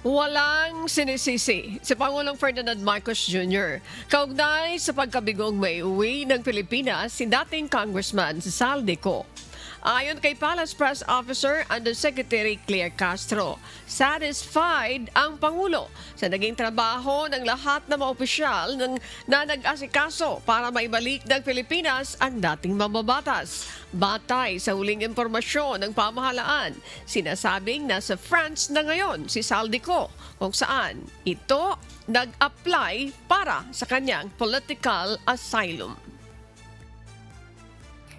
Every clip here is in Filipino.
Walang sinisisi si Pangulong Ferdinand Marcos Jr. kaugnay sa pagkabigong may uwi ng Pilipinas si dating Congressman Saldico. Ayon kay Palace Press Officer Undersecretary Claire Castro, satisfied ang Pangulo sa naging trabaho ng lahat ng mga opisyal na nag-asikaso para maibalik ng Pilipinas ang dating mambabatas. Batay sa huling impormasyon ng pamahalaan, sinasabing nasa France na ngayon si Saldico kung saan ito nag-apply para sa kanyang political asylum.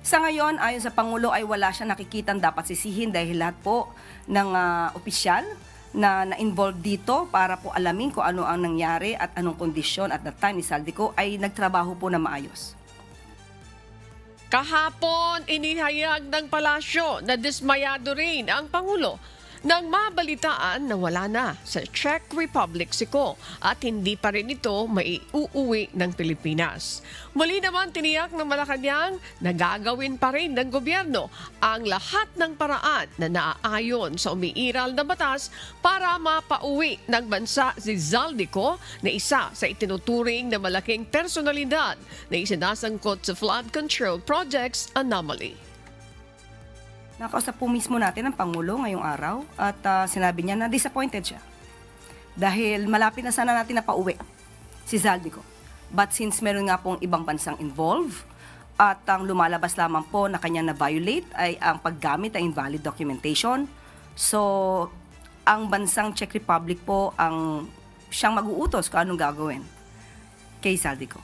Sa ngayon, ayon sa Pangulo ay wala siya nakikitang dapat sisihin dahil lahat po ng opisyal na na-involved dito para po alamin kung ano ang nangyari at anong kondisyon at that time ni Saldico ay nagtrabaho po na maayos. Kahapon, inihayag ng palasyo na dismayado rin ang Pangulo nang mabalitaan na wala na sa Czech Republic si Ko at hindi pa rin ito maiuuwi ng Pilipinas. Muli naman tiniyak ng Malacanang na gagawin pa rin ng gobyerno ang lahat ng paraan na naaayon sa umiiral na batas para mapauwi ng bansa si Saldico na isa sa itinuturing na malaking personalidad na isinasangkot sa flood control projects anomaly. Nakausap po mismo natin ang Pangulo ngayong araw at sinabi niya na disappointed siya. Dahil malapit na sana natin na pauwi si Saldico. But since meron nga pong ibang bansang involved at ang lumalabas lamang po na kanya na-violate ay ang paggamit ng invalid documentation. So, ang bansang Czech Republic po ang siyang mag-uutos kung anong gagawin kay Saldico.